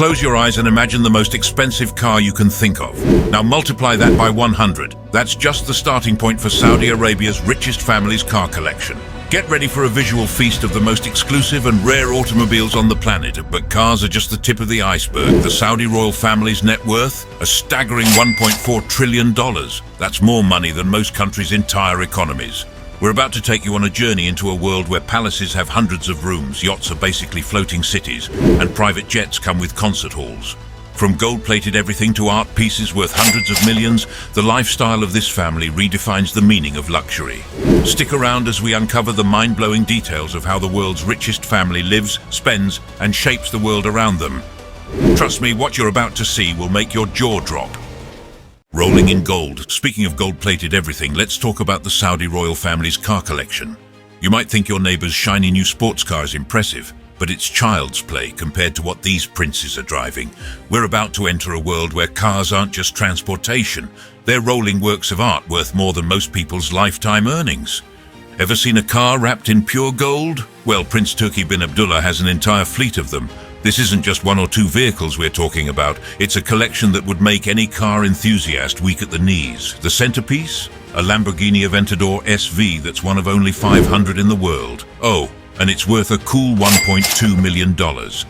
Close your eyes and imagine the most expensive car you can think of. Now multiply that by 100. That's just the starting point for Saudi Arabia's richest family's car collection. Get ready for a visual feast of the most exclusive and rare automobiles on the planet, but cars are just the tip of the iceberg. The Saudi royal family's net worth? A staggering $1.4 trillion. That's more money than most countries' entire economies. We're about to take you on a journey into a world where palaces have hundreds of rooms, yachts are basically floating cities, and private jets come with concert halls. From gold-plated everything to art pieces worth hundreds of millions, the lifestyle of this family redefines the meaning of luxury. Stick around as we uncover the mind-blowing details of how the world's richest family lives, spends, and shapes the world around them. Trust me, what you're about to see will make your jaw drop. Rolling in gold. Speaking of gold-plated everything, let's talk about the Saudi royal family's car collection. You might think your neighbor's shiny new sports car is impressive, but it's child's play compared to what these princes are driving. We're about to enter a world where cars aren't just transportation. They're rolling works of art worth more than most people's lifetime earnings. Ever seen a car wrapped in pure gold? Well, Prince Turki bin Abdullah has an entire fleet of them. This isn't just one or two vehicles we're talking about. It's a collection that would make any car enthusiast weak at the knees. The centerpiece? A Lamborghini Aventador SV that's one of only 500 in the world. Oh, and it's worth a cool $1.2 million.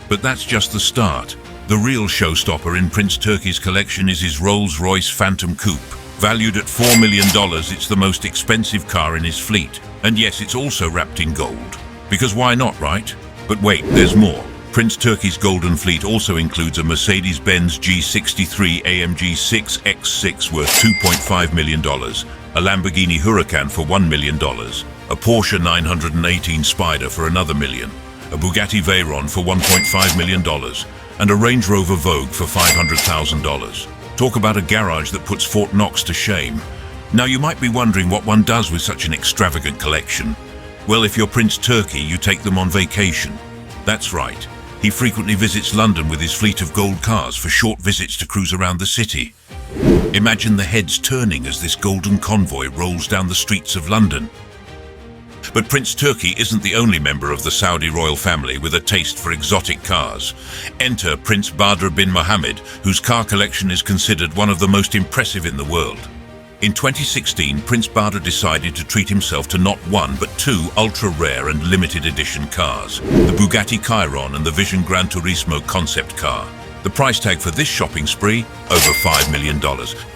But that's just the start. The real showstopper in Prince Turki's collection is his Rolls-Royce Phantom Coupe. Valued at $4 million, it's the most expensive car in his fleet. And yes, it's also wrapped in gold. Because why not, right? But wait, there's more. Prince Turki's golden fleet also includes a Mercedes-Benz G63 AMG 6X6 worth $2.5 million, a Lamborghini Huracan for $1 million, a Porsche 918 Spider for another $1 million, a Bugatti Veyron for $1.5 million, and a Range Rover Vogue for $500,000. Talk about a garage that puts Fort Knox to shame. Now you might be wondering what one does with such an extravagant collection. Well, if you're Prince Turki, you take them on vacation. That's right. He frequently visits London with his fleet of gold cars for short visits to cruise around the city. Imagine the heads turning as this golden convoy rolls down the streets of London. But Prince Turki isn't the only member of the Saudi royal family with a taste for exotic cars. Enter Prince Badr bin Mohammed, whose car collection is considered one of the most impressive in the world. In 2016, Prince Badr decided to treat himself to not one but two ultra-rare and limited edition cars, the Bugatti Chiron and the Vision Gran Turismo concept car. The price tag for this shopping spree? Over $5 million.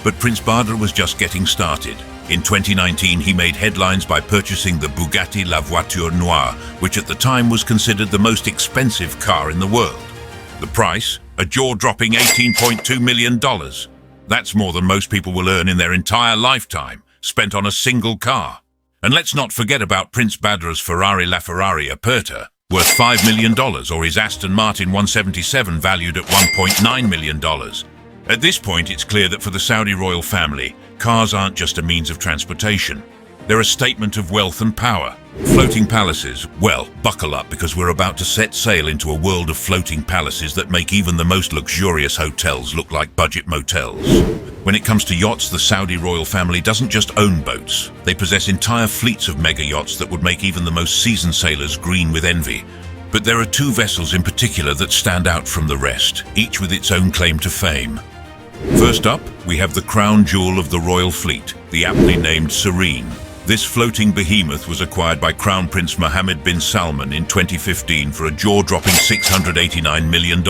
But Prince Badr was just getting started. In 2019, he made headlines by purchasing the Bugatti La Voiture Noire, which at the time was considered the most expensive car in the world. The price? A jaw-dropping $18.2 million. That's more than most people will earn in their entire lifetime, spent on a single car. And let's not forget about Prince Badr's Ferrari LaFerrari Aperta, worth $5 million, or his Aston Martin 177 valued at $1.9 million. At this point, it's clear that for the Saudi royal family, cars aren't just a means of transportation. They're a statement of wealth and power. Floating palaces? Well, buckle up because we're about to set sail into a world of floating palaces that make even the most luxurious hotels look like budget motels. When it comes to yachts, the Saudi royal family doesn't just own boats. They possess entire fleets of mega yachts that would make even the most seasoned sailors green with envy. But there are two vessels in particular that stand out from the rest, each with its own claim to fame. First up, we have the crown jewel of the royal fleet, the aptly named Serene. This floating behemoth was acquired by Crown Prince Mohammed bin Salman in 2015 for a jaw-dropping $689 million.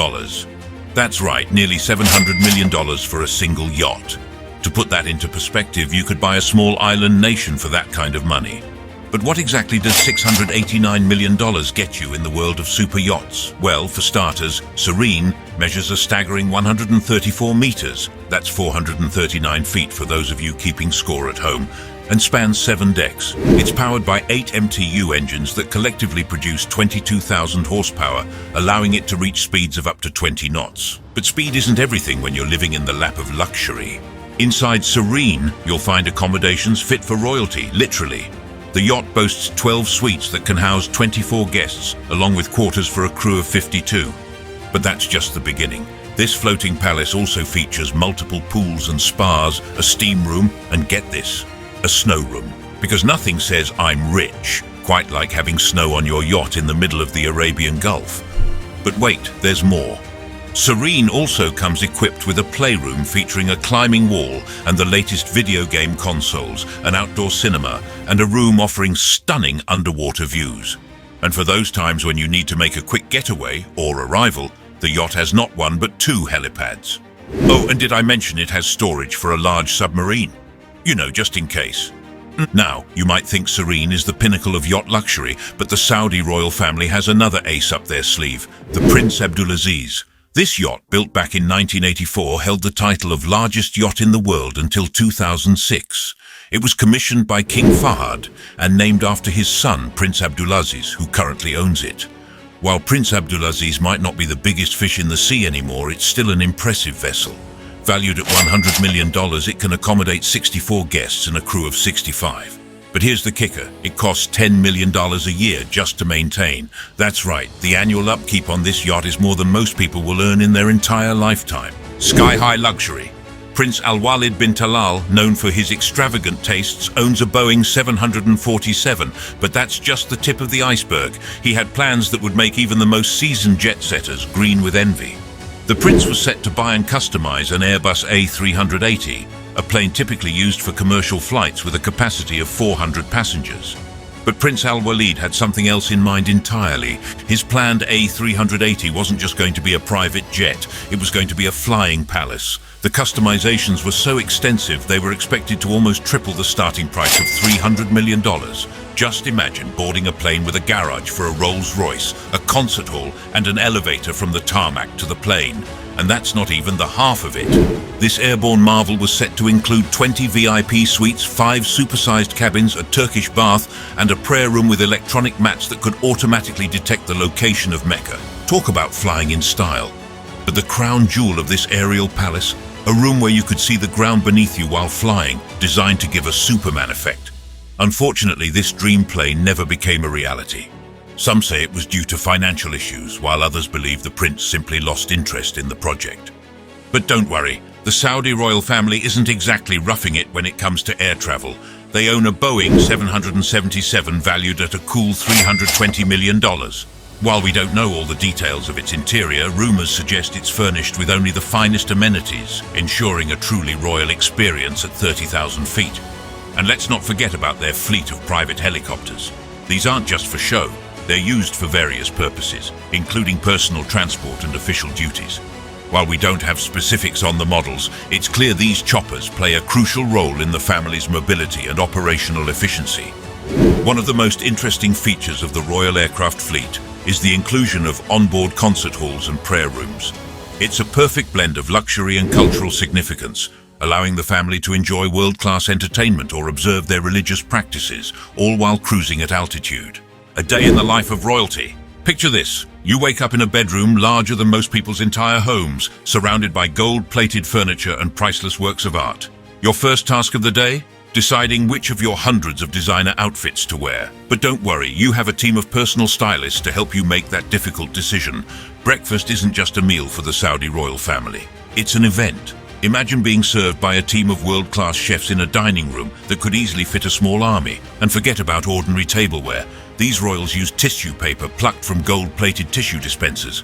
That's right, nearly $700 million for a single yacht. To put that into perspective, you could buy a small island nation for that kind of money. But what exactly does $689 million get you in the world of super yachts? Well, for starters, Serene measures a staggering 134 meters. That's 439 feet for those of you keeping score at home, and spans 7 decks. It's powered by 8 MTU engines that collectively produce 22,000 horsepower, allowing it to reach speeds of up to 20 knots. But speed isn't everything when you're living in the lap of luxury. Inside Serene, you'll find accommodations fit for royalty, literally. The yacht boasts 12 suites that can house 24 guests, along with quarters for a crew of 52. But that's just the beginning. This floating palace also features multiple pools and spas, a steam room, and get this, a snow room. Because nothing says I'm rich quite like having snow on your yacht in the middle of the Arabian Gulf. But wait, there's more. Serene also comes equipped with a playroom featuring a climbing wall and the latest video game consoles, an outdoor cinema, and a room offering stunning underwater views. And for those times when you need to make a quick getaway or arrival, the yacht has not one but 2 helipads. Oh, and did I mention it has storage for a large submarine? You know, just in case. Now, you might think Serene is the pinnacle of yacht luxury, but the Saudi royal family has another ace up their sleeve, the Prince Abdulaziz. This yacht, built back in 1984, held the title of largest yacht in the world until 2006. It was commissioned by King Fahd and named after his son, Prince Abdulaziz, who currently owns it. While Prince Abdulaziz might not be the biggest fish in the sea anymore, it's still an impressive vessel. Valued at $100 million, it can accommodate 64 guests and a crew of 65. But here's the kicker, it costs $10 million a year just to maintain. That's right, the annual upkeep on this yacht is more than most people will earn in their entire lifetime. Sky-high luxury. Prince Al-Walid bin Talal, known for his extravagant tastes, owns a Boeing 747, but that's just the tip of the iceberg. He had plans that would make even the most seasoned jet-setters green with envy. The prince was set to buy and customize an Airbus A380, a plane typically used for commercial flights with a capacity of 400 passengers. But Prince Al-Walid had something else in mind entirely. His planned A380 wasn't just going to be a private jet, it was going to be a flying palace. The customizations were so extensive they were expected to almost triple the starting price of $300 million. Just imagine boarding a plane with a garage for a Rolls-Royce, a concert hall, and an elevator from the tarmac to the plane. And that's not even the half of it. This airborne marvel was set to include 20 VIP suites, 5 supersized cabins, a Turkish bath, and a prayer room with electronic mats that could automatically detect the location of Mecca. Talk about flying in style. But the crown jewel of this aerial palace, a room where you could see the ground beneath you while flying, designed to give a Superman effect. Unfortunately, this dream plane never became a reality. Some say it was due to financial issues, while others believe the prince simply lost interest in the project. But don't worry, the Saudi royal family isn't exactly roughing it when it comes to air travel. They own a Boeing 777 valued at a cool $320 million. While we don't know all the details of its interior, rumors suggest it's furnished with only the finest amenities, ensuring a truly royal experience at 30,000 feet. And let's not forget about their fleet of private helicopters. These aren't just for show, they're used for various purposes, including personal transport and official duties. While we don't have specifics on the models, it's clear these choppers play a crucial role in the family's mobility and operational efficiency. One of the most interesting features of the Royal Aircraft Fleet is the inclusion of onboard concert halls and prayer rooms. It's a perfect blend of luxury and cultural significance, allowing the family to enjoy world-class entertainment or observe their religious practices, all while cruising at altitude. A day in the life of royalty. Picture this. You wake up in a bedroom larger than most people's entire homes, surrounded by gold-plated furniture and priceless works of art. Your first task of the day? Deciding which of your hundreds of designer outfits to wear. But don't worry, you have a team of personal stylists to help you make that difficult decision. Breakfast isn't just a meal for the Saudi royal family. It's an event. Imagine being served by a team of world-class chefs in a dining room that could easily fit a small army. And forget about ordinary tableware. These royals use tissue paper plucked from gold-plated tissue dispensers.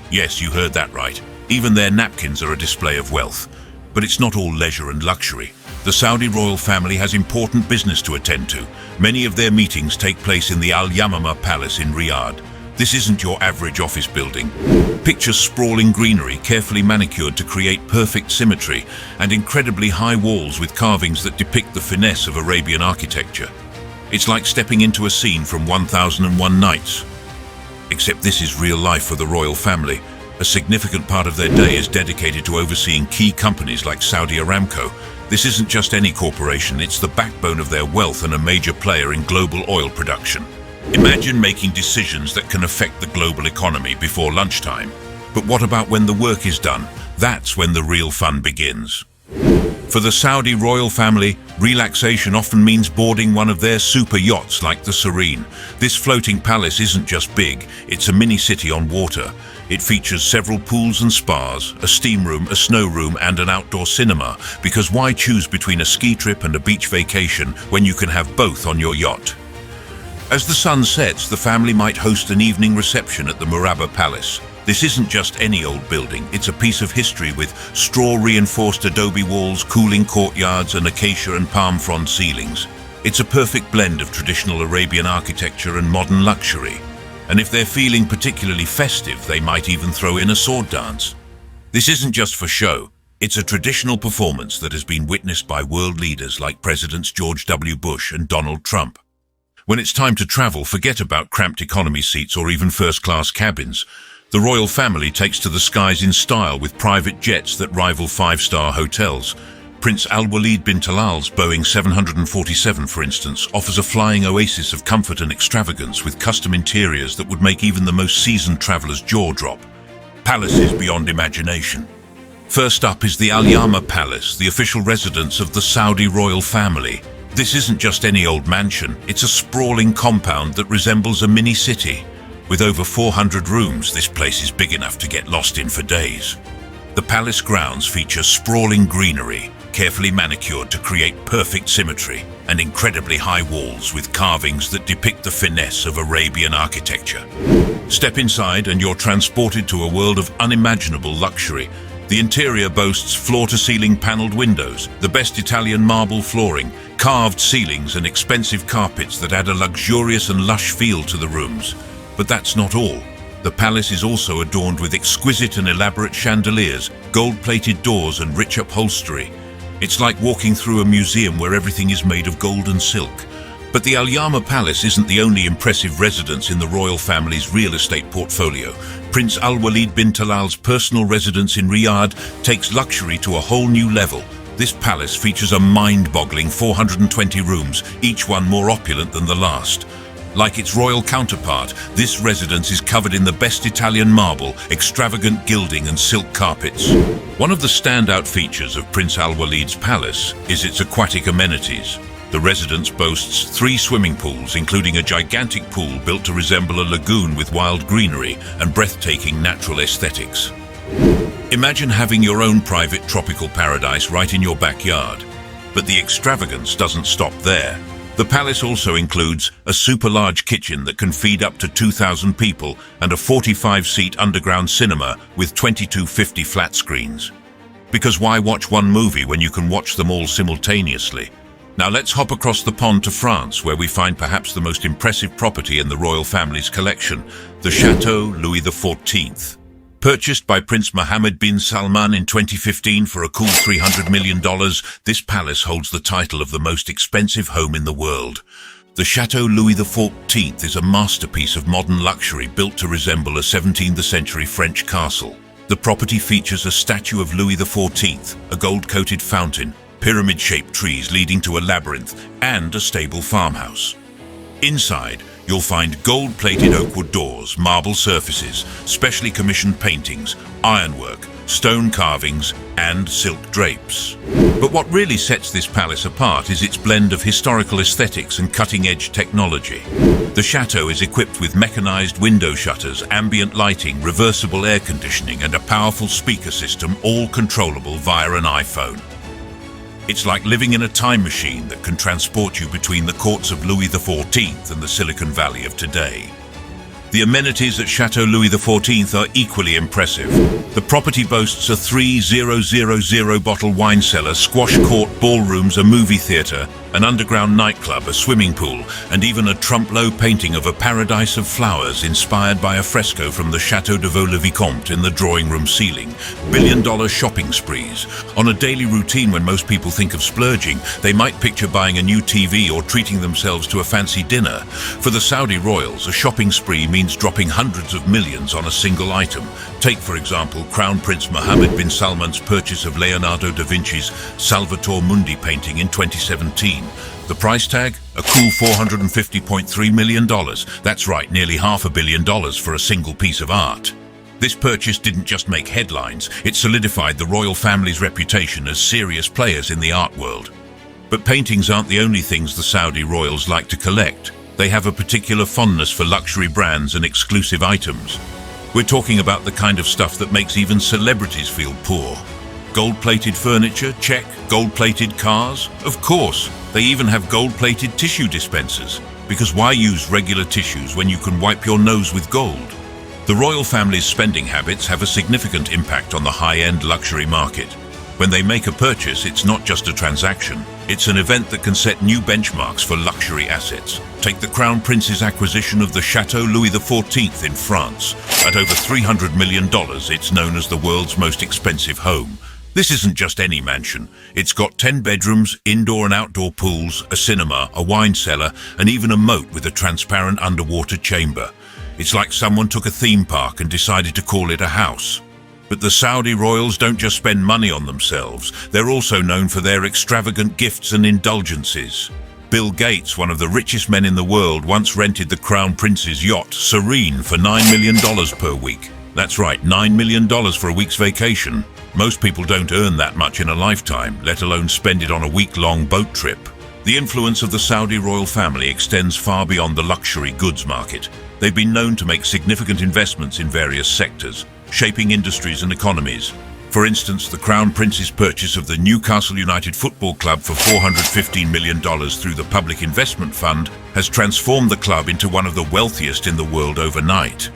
Yes, you heard that right. Even their napkins are a display of wealth. But it's not all leisure and luxury. The Saudi royal family has important business to attend to. Many of their meetings take place in the Al Yamama Palace in Riyadh. This isn't your average office building. Picture sprawling greenery carefully manicured to create perfect symmetry and incredibly high walls with carvings that depict the finesse of Arabian architecture. It's like stepping into a scene from 1001 Nights. Except this is real life for the royal family. A significant part of their day is dedicated to overseeing key companies like Saudi Aramco. This isn't just any corporation, it's the backbone of their wealth and a major player in global oil production. Imagine making decisions that can affect the global economy before lunchtime. But what about when the work is done? That's when the real fun begins. For the Saudi royal family, relaxation often means boarding one of their super yachts like the Serene. This floating palace isn't just big, it's a mini-city on water. It features several pools and spas, a steam room, a snow room, and an outdoor cinema, because why choose between a ski trip and a beach vacation when you can have both on your yacht? As the sun sets, the family might host an evening reception at the Murabba Palace. This isn't just any old building, it's a piece of history with straw-reinforced adobe walls, cooling courtyards, and acacia and palm frond ceilings. It's a perfect blend of traditional Arabian architecture and modern luxury. And if they're feeling particularly festive, they might even throw in a sword dance. This isn't just for show. It's a traditional performance that has been witnessed by world leaders like Presidents George W. Bush and Donald Trump. When it's time to travel, forget about cramped economy seats or even first-class cabins. The royal family takes to the skies in style with private jets that rival five-star hotels. Prince Al-Walid bin Talal's Boeing 747, for instance, offers a flying oasis of comfort and extravagance with custom interiors that would make even the most seasoned traveler's jaw drop. Palaces beyond imagination. First up is the Al Yama Palace, the official residence of the Saudi royal family. This isn't just any old mansion, it's a sprawling compound that resembles a mini-city. With over 400 rooms, this place is big enough to get lost in for days. The palace grounds feature sprawling greenery, carefully manicured to create perfect symmetry, and incredibly high walls with carvings that depict the finesse of Arabian architecture. Step inside and you're transported to a world of unimaginable luxury. The interior boasts floor-to-ceiling paneled windows, the best Italian marble flooring, carved ceilings, and expensive carpets that add a luxurious and lush feel to the rooms. But that's not all. The palace is also adorned with exquisite and elaborate chandeliers, gold-plated doors, and rich upholstery. It's like walking through a museum where everything is made of gold and silk. But the Al Yama Palace isn't the only impressive residence in the royal family's real estate portfolio. Prince Al-Walid bin Talal's personal residence in Riyadh takes luxury to a whole new level. This palace features a mind-boggling 420 rooms, each one more opulent than the last. Like its royal counterpart, this residence is covered in the best Italian marble, extravagant gilding, and silk carpets. One of the standout features of Prince Al-Walid's palace is its aquatic amenities. The residence boasts 3 swimming pools, including a gigantic pool built to resemble a lagoon with wild greenery and breathtaking natural aesthetics. Imagine having your own private tropical paradise right in your backyard. But the extravagance doesn't stop there. The palace also includes a super-large kitchen that can feed up to 2,000 people and a 45-seat underground cinema with 2250 flat screens. Because why watch one movie when you can watch them all simultaneously? Now let's hop across the pond to France, where we find perhaps the most impressive property in the royal family's collection, the Chateau Louis XIV. Purchased by Prince Mohammed bin Salman in 2015 for a cool $300 million, this palace holds the title of the most expensive home in the world. The Chateau Louis XIV is a masterpiece of modern luxury built to resemble a 17th-century French castle. The property features a statue of Louis XIV, a gold-coated fountain, pyramid-shaped trees leading to a labyrinth, and a stable farmhouse. Inside, you'll find gold-plated oakwood doors, marble surfaces, specially commissioned paintings, ironwork, stone carvings, and silk drapes. But what really sets this palace apart is its blend of historical aesthetics and cutting-edge technology. The chateau is equipped with mechanized window shutters, ambient lighting, reversible air conditioning, and a powerful speaker system, all controllable via an iPhone. It's like living in a time machine that can transport you between the courts of Louis XIV and the Silicon Valley of today. The amenities at Chateau Louis XIV are equally impressive. The property boasts a 3,000-bottle wine cellar, squash court, ballrooms, a movie theater, an underground nightclub, a swimming pool, and even a Trompe-l'oeil painting of a paradise of flowers inspired by a fresco from the Chateau de Vaux-le-Vicomte in the drawing room ceiling. Billion-dollar shopping sprees. On a daily routine when most people think of splurging, they might picture buying a new TV or treating themselves to a fancy dinner. For the Saudi royals, a shopping spree means dropping hundreds of millions on a single item. Take, for example, Crown Prince Mohammed bin Salman's purchase of Leonardo da Vinci's Salvator Mundi painting in 2017. The price tag? A cool $450.3 million. That's right, nearly $500 million for a single piece of art. This purchase didn't just make headlines, it solidified the royal family's reputation as serious players in the art world. But paintings aren't the only things the Saudi royals like to collect. They have a particular fondness for luxury brands and exclusive items. We're talking about the kind of stuff that makes even celebrities feel poor. Gold-plated furniture? Check. Gold-plated cars? Of course. They even have gold-plated tissue dispensers. Because why use regular tissues when you can wipe your nose with gold? The royal family's spending habits have a significant impact on the high-end luxury market. When they make a purchase, it's not just a transaction. It's an event that can set new benchmarks for luxury assets. Take the Crown Prince's acquisition of the Chateau Louis XIV in France. At over $300 million, it's known as the world's most expensive home. This isn't just any mansion. It's got 10 bedrooms, indoor and outdoor pools, a cinema, a wine cellar, and even a moat with a transparent underwater chamber. It's like someone took a theme park and decided to call it a house. But the Saudi royals don't just spend money on themselves. They're also known for their extravagant gifts and indulgences. Bill Gates, one of the richest men in the world, once rented the Crown Prince's yacht, Serene, for $9 million per week. That's right, $9 million for a week's vacation. Most people don't earn that much in a lifetime, let alone spend it on a week-long boat trip. The influence of the Saudi royal family extends far beyond the luxury goods market. They've been known to make significant investments in various sectors, shaping industries and economies. For instance, the Crown Prince's purchase of the Newcastle United Football Club for $415 million through the Public Investment Fund has transformed the club into one of the wealthiest in the world overnight.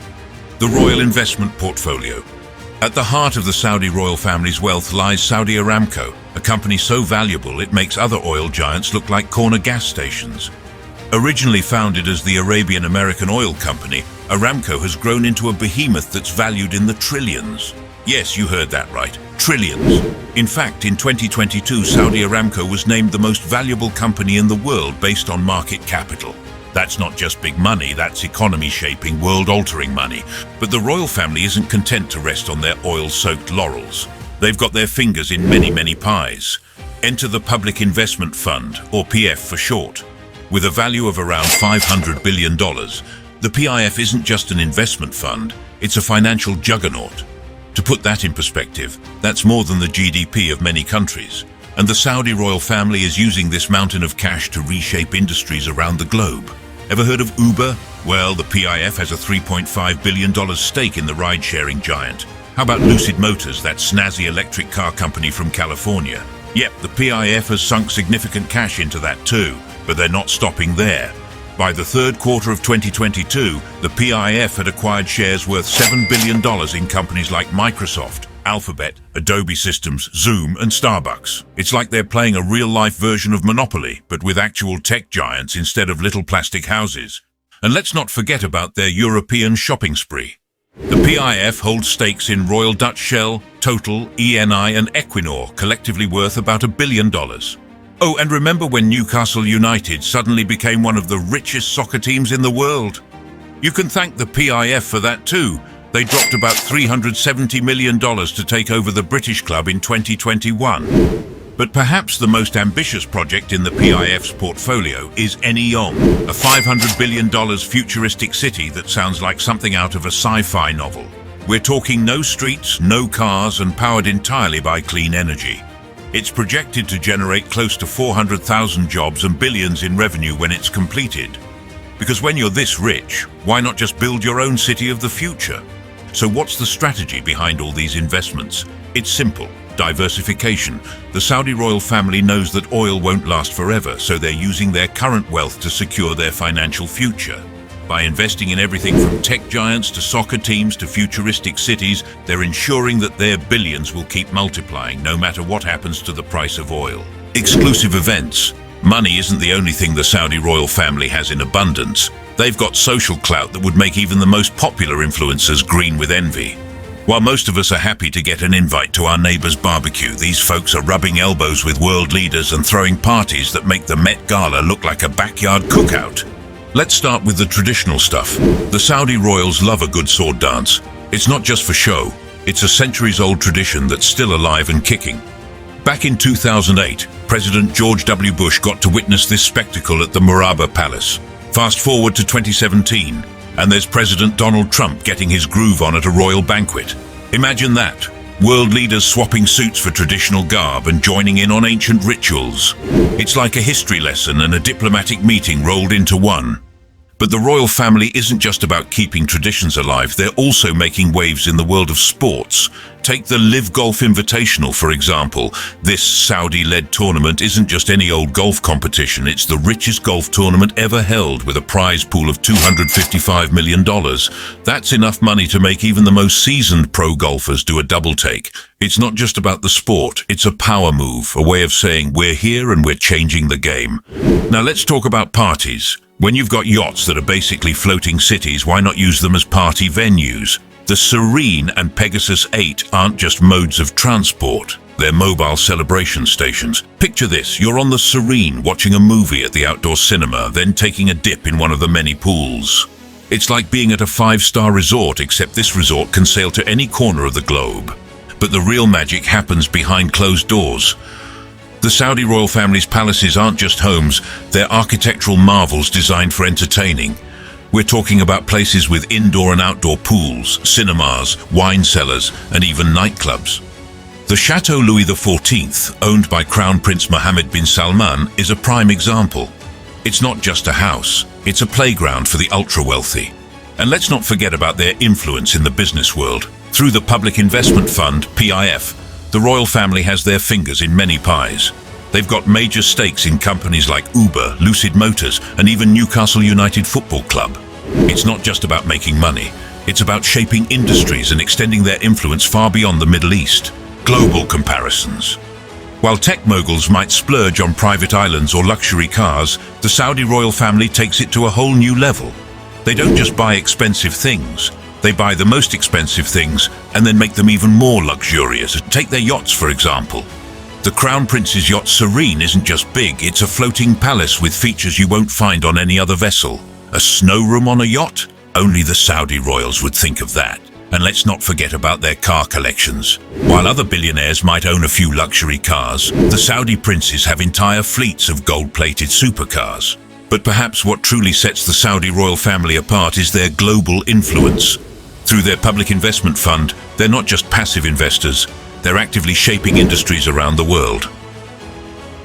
The Royal Investment Portfolio. At the heart of the Saudi royal family's wealth lies Saudi Aramco, a company so valuable it makes other oil giants look like corner gas stations. Originally founded as the Arabian American Oil Company, Aramco has grown into a behemoth that's valued in the trillions. Yes, you heard that right, trillions. In fact, in 2022, Saudi Aramco was named the most valuable company in the world based on market capital. That's not just big money, that's economy-shaping, world-altering money. But the royal family isn't content to rest on their oil-soaked laurels. They've got their fingers in many, many pies. Enter the Public Investment Fund, or PF for short. With a value of around $500 billion, the PIF isn't just an investment fund, it's a financial juggernaut. To put that in perspective, that's more than the GDP of many countries. And the Saudi royal family is using this mountain of cash to reshape industries around the globe. Ever heard of Uber? Well, the PIF has a $3.5 billion stake in the ride-sharing giant. How about Lucid Motors, that snazzy electric car company from California? Yep, the PIF has sunk significant cash into that too. But they're not stopping there. By the third quarter of 2022, the PIF had acquired shares worth $7 billion in companies like Microsoft, Alphabet, Adobe Systems, Zoom, and Starbucks. It's like they're playing a real-life version of Monopoly, but with actual tech giants instead of little plastic houses. And let's not forget about their European shopping spree. The PIF holds stakes in Royal Dutch Shell, Total, ENI, and Equinor, collectively worth about $1 billion. Oh, and remember when Newcastle United suddenly became one of the richest soccer teams in the world? You can thank the PIF for that too. They dropped about $370 million to take over the British club in 2021. But perhaps the most ambitious project in the PIF's portfolio is Neom, a $500 billion futuristic city that sounds like something out of a sci-fi novel. We're talking no streets, no cars, and powered entirely by clean energy. It's projected to generate close to 400,000 jobs and billions in revenue when it's completed. Because when you're this rich, why not just build your own city of the future? So what's the strategy behind all these investments? It's simple. Diversification. The Saudi royal family knows that oil won't last forever, so they're using their current wealth to secure their financial future. By investing in everything from tech giants to soccer teams to futuristic cities, they're ensuring that their billions will keep multiplying no matter what happens to the price of oil. Exclusive events. Money isn't the only thing the Saudi royal family has in abundance. They've got social clout that would make even the most popular influencers green with envy. While most of us are happy to get an invite to our neighbor's barbecue, these folks are rubbing elbows with world leaders and throwing parties that make the Met Gala look like a backyard cookout. Let's start with the traditional stuff. The Saudi royals love a good sword dance. It's not just for show. It's a centuries-old tradition that's still alive and kicking. Back in 2008, President George W. Bush got to witness this spectacle at the Murabba Palace. Fast forward to 2017, and there's President Donald Trump getting his groove on at a royal banquet. Imagine that. World leaders swapping suits for traditional garb and joining in on ancient rituals. It's like a history lesson and a diplomatic meeting rolled into one. But the royal family isn't just about keeping traditions alive, they're also making waves in the world of sports. Take the Live Golf Invitational, for example. This Saudi-led tournament isn't just any old golf competition, it's the richest golf tournament ever held, with a prize pool of $255 million. That's enough money to make even the most seasoned pro golfers do a double take. It's not just about the sport, it's a power move, a way of saying we're here and we're changing the game. Now let's talk about parties. When you've got yachts that are basically floating cities, why not use them as party venues? The Serene and Pegasus 8 aren't just modes of transport, they're mobile celebration stations. Picture this, you're on the Serene watching a movie at the outdoor cinema, then taking a dip in one of the many pools. It's like being at a 5-star resort, except this resort can sail to any corner of the globe. But the real magic happens behind closed doors. The Saudi royal family's palaces aren't just homes, they're architectural marvels designed for entertaining. We're talking about places with indoor and outdoor pools, cinemas, wine cellars, and even nightclubs. The Chateau Louis XIV, owned by Crown Prince Mohammed bin Salman, is a prime example. It's not just a house, it's a playground for the ultra-wealthy. And let's not forget about their influence in the business world. Through the Public Investment Fund, PIF, the royal family has their fingers in many pies. They've got major stakes in companies like Uber, Lucid Motors, and even Newcastle United Football Club. It's not just about making money, it's about shaping industries and extending their influence far beyond the Middle East. Global comparisons. While tech moguls might splurge on private islands or luxury cars, the Saudi royal family takes it to a whole new level. They don't just buy expensive things, they buy the most expensive things and then make them even more luxurious. Take their yachts, for example. The Crown Prince's yacht Serene isn't just big, it's a floating palace with features you won't find on any other vessel. A snow room on a yacht? Only the Saudi royals would think of that. And let's not forget about their car collections. While other billionaires might own a few luxury cars, the Saudi princes have entire fleets of gold-plated supercars. But perhaps what truly sets the Saudi royal family apart is their global influence. Through their public investment fund, they're not just passive investors, they're actively shaping industries around the world.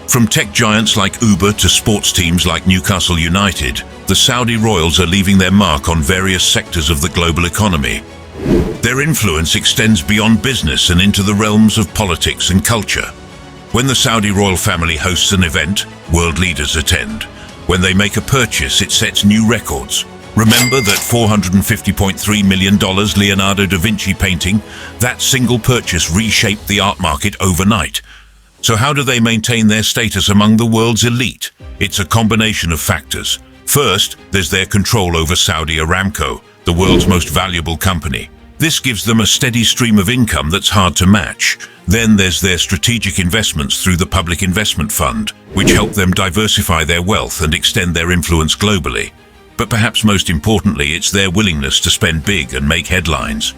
From tech giants like Uber to sports teams like Newcastle United, the Saudi royals are leaving their mark on various sectors of the global economy. Their influence extends beyond business and into the realms of politics and culture. When the Saudi royal family hosts an event, world leaders attend. When they make a purchase, it sets new records. Remember that $450.3 million Leonardo da Vinci painting? That single purchase reshaped the art market overnight. So how do they maintain their status among the world's elite? It's a combination of factors. First, there's their control over Saudi Aramco, the world's most valuable company. This gives them a steady stream of income that's hard to match. Then there's their strategic investments through the Public Investment Fund, which help them diversify their wealth and extend their influence globally. But perhaps most importantly, it's their willingness to spend big and make headlines.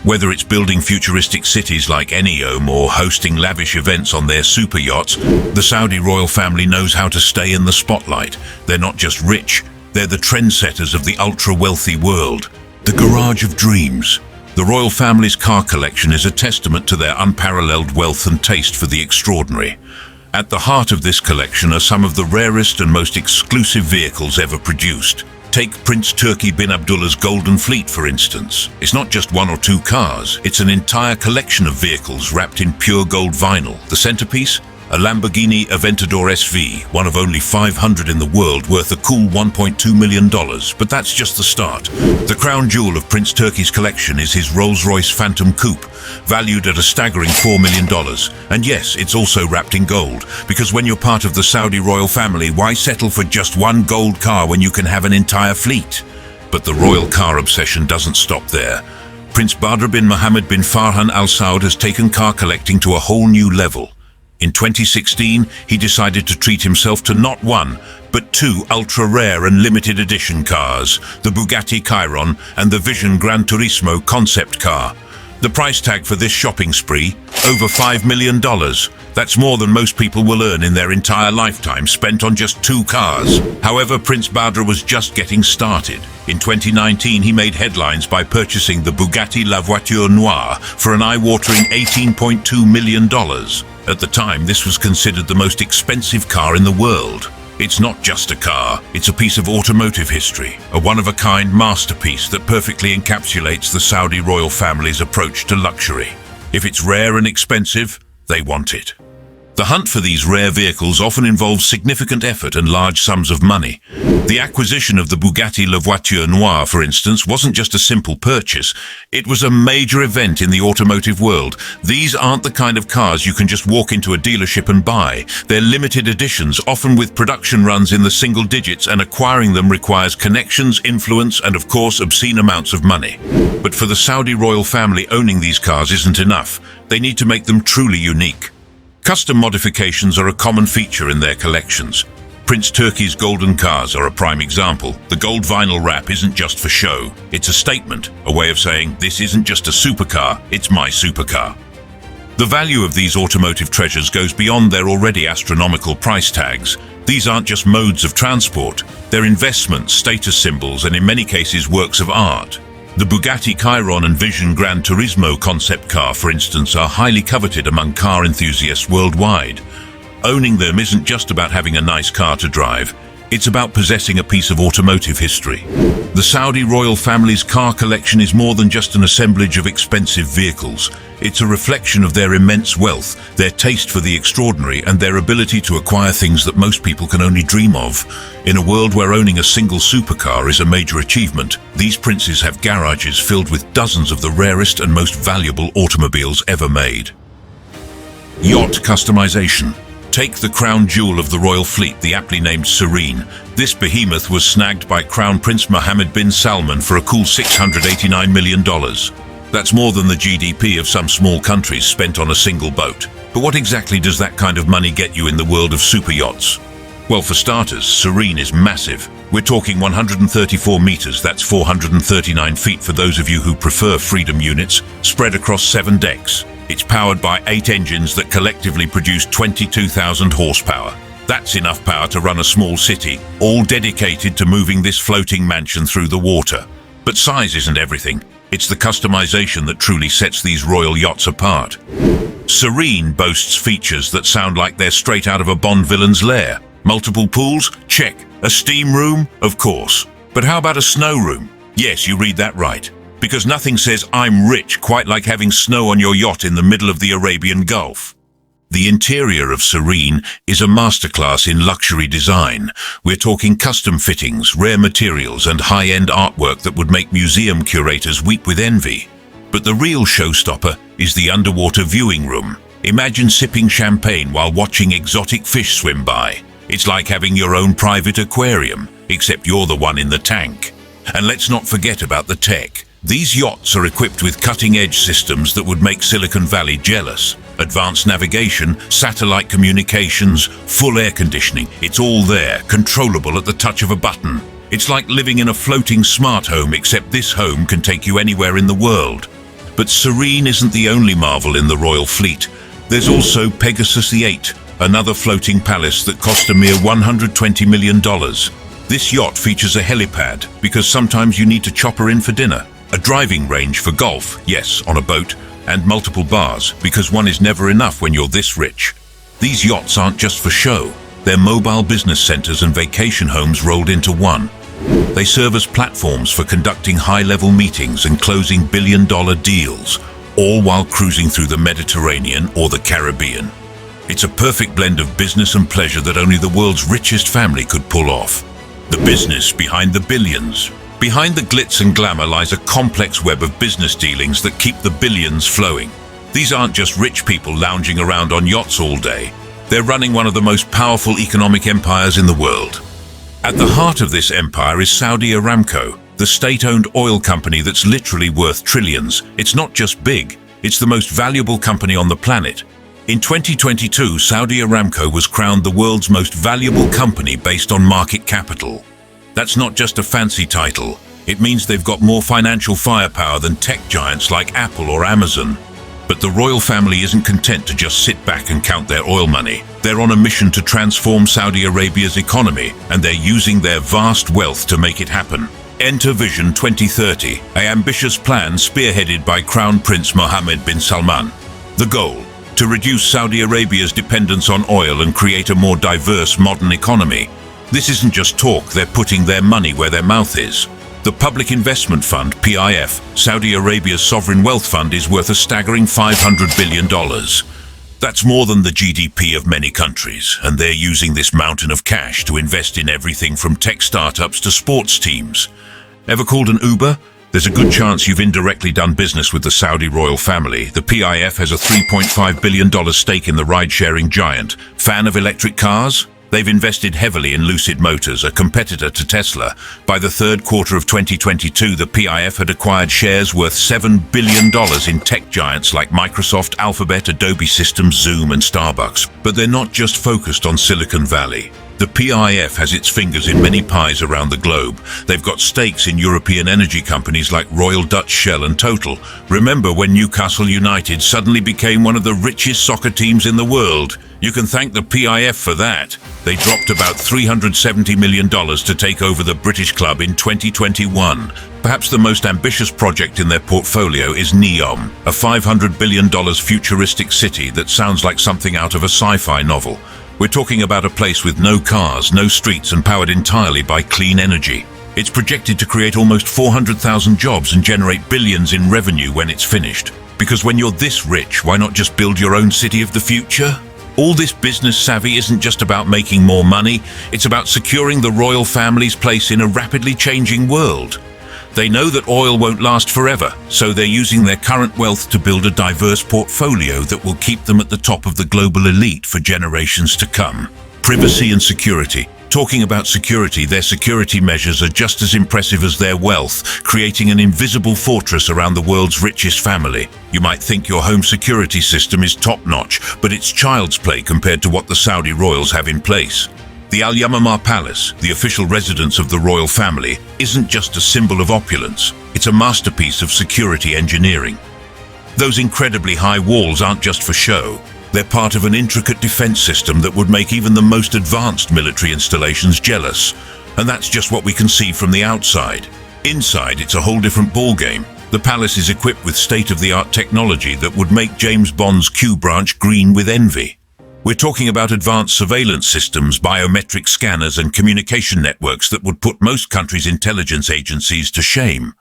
Whether it's building futuristic cities like Eniome or hosting lavish events on their super yachts, the Saudi royal family knows how to stay in the spotlight. They're not just rich, they're the trendsetters of the ultra-wealthy world. The Garage of Dreams. The royal family's car collection is a testament to their unparalleled wealth and taste for the extraordinary. At the heart of this collection are some of the rarest and most exclusive vehicles ever produced. Take Prince Turki bin Abdullah's Golden Fleet, for instance. It's not just one or two cars, it's an entire collection of vehicles wrapped in pure gold vinyl. The centerpiece? A Lamborghini Aventador SV, one of only 500 in the world, worth a cool $1.2 million. But that's just the start. The crown jewel of Prince Turki's collection is his Rolls-Royce Phantom Coupe, valued at a staggering $4 million. And yes, it's also wrapped in gold, because when you're part of the Saudi royal family, why settle for just one gold car when you can have an entire fleet? But the royal car obsession doesn't stop there. Prince Badr bin Mohammed bin Farhan Al Saud has taken car collecting to a whole new level. In 2016, he decided to treat himself to not one, but two ultra-rare and limited edition cars, the Bugatti Chiron and the Vision Gran Turismo concept car. The price tag for this shopping spree? Over $5 million. That's more than most people will earn in their entire lifetime spent on just two cars. However, Prince Badr was just getting started. In 2019, he made headlines by purchasing the Bugatti La Voiture Noire for an eye-watering $18.2 million. At the time, this was considered the most expensive car in the world. It's not just a car, it's a piece of automotive history, a one-of-a-kind masterpiece that perfectly encapsulates the Saudi royal family's approach to luxury. If it's rare and expensive, they want it. The hunt for these rare vehicles often involves significant effort and large sums of money. The acquisition of the Bugatti La Voiture Noire, for instance, wasn't just a simple purchase. It was a major event in the automotive world. These aren't the kind of cars you can just walk into a dealership and buy. They're limited editions, often with production runs in the single digits, and acquiring them requires connections, influence, and of course, obscene amounts of money. But for the Saudi royal family, owning these cars isn't enough. They need to make them truly unique. Custom modifications are a common feature in their collections. Prince Turki's golden cars are a prime example. The gold vinyl wrap isn't just for show. It's a statement, a way of saying, this isn't just a supercar, it's my supercar. The value of these automotive treasures goes beyond their already astronomical price tags. These aren't just modes of transport. They're investments, status symbols, and in many cases works of art. The Bugatti Chiron and Vision Gran Turismo concept car, for instance, are highly coveted among car enthusiasts worldwide. Owning them isn't just about having a nice car to drive, it's about possessing a piece of automotive history. The Saudi royal family's car collection is more than just an assemblage of expensive vehicles. It's a reflection of their immense wealth, their taste for the extraordinary, and their ability to acquire things that most people can only dream of. In a world where owning a single supercar is a major achievement, these princes have garages filled with dozens of the rarest and most valuable automobiles ever made. Yacht customization. Take the crown jewel of the royal fleet, the aptly named Serene. This behemoth was snagged by Crown Prince Mohammed bin Salman for a cool $689 million. That's more than the GDP of some small countries spent on a single boat. But what exactly does that kind of money get you in the world of super yachts? Well, for starters, Serene is massive. We're talking 134 meters, that's 439 feet for those of you who prefer freedom units, spread across 7 decks. It's powered by 8 engines that collectively produce 22,000 horsepower. That's enough power to run a small city, all dedicated to moving this floating mansion through the water. But size isn't everything. It's the customization that truly sets these royal yachts apart. Serene boasts features that sound like they're straight out of a Bond villain's lair. Multiple pools? Check. A steam room? Of course. But how about a snow room? Yes, you read that right. Because nothing says I'm rich quite like having snow on your yacht in the middle of the Arabian Gulf. The interior of Serene is a masterclass in luxury design. We're talking custom fittings, rare materials, and high-end artwork that would make museum curators weep with envy. But the real showstopper is the underwater viewing room. Imagine sipping champagne while watching exotic fish swim by. It's like having your own private aquarium, except you're the one in the tank. And let's not forget about the tech. These yachts are equipped with cutting-edge systems that would make Silicon Valley jealous. Advanced navigation, satellite communications, full air conditioning. It's all there, controllable at the touch of a button. It's like living in a floating smart home, except this home can take you anywhere in the world. But Serene isn't the only marvel in the royal fleet. There's also Pegasus the 8, another floating palace that cost a mere $120 million. This yacht features a helipad because sometimes you need to chop her in for dinner. A driving range for golf, yes, on a boat, and multiple bars, because one is never enough when you're this rich. These yachts aren't just for show. They're mobile business centers and vacation homes rolled into one. They serve as platforms for conducting high-level meetings and closing billion-dollar deals, all while cruising through the Mediterranean or the Caribbean. It's a perfect blend of business and pleasure that only the world's richest family could pull off. The business behind the billions. Behind the glitz and glamour lies a complex web of business dealings that keep the billions flowing. These aren't just rich people lounging around on yachts all day. They're running one of the most powerful economic empires in the world. At the heart of this empire is Saudi Aramco, the state-owned oil company that's literally worth trillions. It's not just big, it's the most valuable company on the planet. In 2022, Saudi Aramco was crowned the world's most valuable company based on market capital. That's not just a fancy title. It means they've got more financial firepower than tech giants like Apple or Amazon. But the royal family isn't content to just sit back and count their oil money. They're on a mission to transform Saudi Arabia's economy, and they're using their vast wealth to make it happen. Enter Vision 2030, an ambitious plan spearheaded by Crown Prince Mohammed bin Salman. The goal: to reduce Saudi Arabia's dependence on oil and create a more diverse, modern economy. This isn't just talk, they're putting their money where their mouth is. The Public Investment Fund, PIF, Saudi Arabia's sovereign wealth fund, is worth a staggering $500 billion. That's more than the GDP of many countries, and they're using this mountain of cash to invest in everything from tech startups to sports teams. Ever called an Uber? There's a good chance you've indirectly done business with the Saudi royal family. The PIF has a $3.5 billion stake in the ride-sharing giant. Fan of electric cars? They've invested heavily in Lucid Motors, a competitor to Tesla. By the third quarter of 2022, the PIF had acquired shares worth $7 billion in tech giants like Microsoft, Alphabet, Adobe Systems, Zoom, and Starbucks. But they're not just focused on Silicon Valley. The PIF has its fingers in many pies around the globe. They've got stakes in European energy companies like Royal Dutch Shell and Total. Remember when Newcastle United suddenly became one of the richest soccer teams in the world? You can thank the PIF for that. They dropped about $370 million to take over the British club in 2021. Perhaps the most ambitious project in their portfolio is NEOM, a $500 billion futuristic city that sounds like something out of a sci-fi novel. We're talking about a place with no cars, no streets, and powered entirely by clean energy. It's projected to create almost 400,000 jobs and generate billions in revenue when it's finished. Because when you're this rich, why not just build your own city of the future? All this business savvy isn't just about making more money, it's about securing the royal family's place in a rapidly changing world. They know that oil won't last forever, so they're using their current wealth to build a diverse portfolio that will keep them at the top of the global elite for generations to come. Privacy and security. Talking about security, their security measures are just as impressive as their wealth, creating an invisible fortress around the world's richest family. You might think your home security system is top-notch, but it's child's play compared to what the Saudi royals have in place. The Al Yamamah Palace, the official residence of the royal family, isn't just a symbol of opulence, it's a masterpiece of security engineering. Those incredibly high walls aren't just for show. They're part of an intricate defense system that would make even the most advanced military installations jealous. And that's just what we can see from the outside. Inside, it's a whole different ballgame. The palace is equipped with state-of-the-art technology that would make James Bond's Q branch green with envy. We're talking about advanced surveillance systems, biometric scanners, and communication networks that would put most countries' intelligence agencies to shame.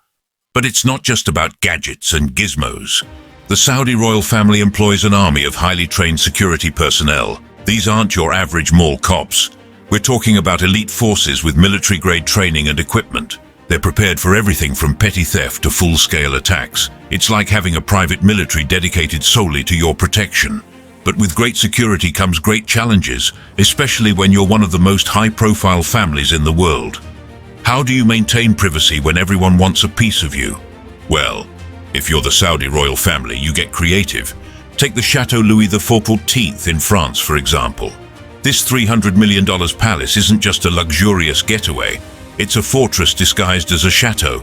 But it's not just about gadgets and gizmos. The Saudi royal family employs an army of highly trained security personnel. These aren't your average mall cops. We're talking about elite forces with military-grade training and equipment. They're prepared for everything from petty theft to full-scale attacks. It's like having a private military dedicated solely to your protection. But with great security comes great challenges, especially when you're one of the most high-profile families in the world. How do you maintain privacy when everyone wants a piece of you? Well, if you're the Saudi royal family, you get creative. Take the Chateau Louis XIV in France, for example. This $300 million palace isn't just a luxurious getaway, it's a fortress disguised as a chateau.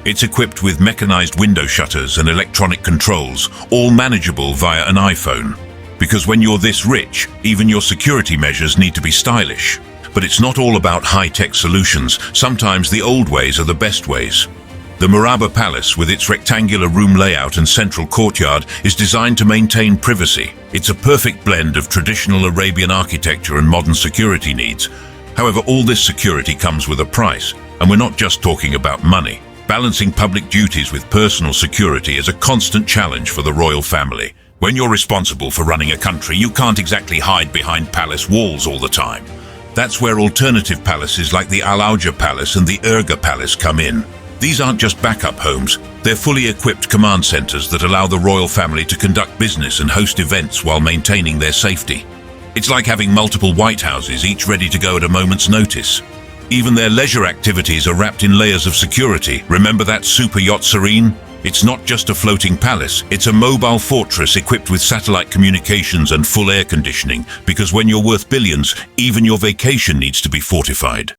It's equipped with mechanized window shutters and electronic controls, all manageable via an iPhone. Because when you're this rich, even your security measures need to be stylish. But it's not all about high-tech solutions. Sometimes the old ways are the best ways. The Murabba Palace, with its rectangular room layout and central courtyard, is designed to maintain privacy. It's a perfect blend of traditional Arabian architecture and modern security needs. However, all this security comes with a price, and we're not just talking about money. Balancing public duties with personal security is a constant challenge for the royal family. When you're responsible for running a country, you can't exactly hide behind palace walls all the time. That's where alternative palaces like the Al Auja Palace and the Urga Palace come in. These aren't just backup homes, they're fully equipped command centers that allow the royal family to conduct business and host events while maintaining their safety. It's like having multiple White Houses, each ready to go at a moment's notice. Even their leisure activities are wrapped in layers of security. Remember that super yacht Serene? It's not just a floating palace, it's a mobile fortress equipped with satellite communications and full air conditioning, because when you're worth billions, even your vacation needs to be fortified.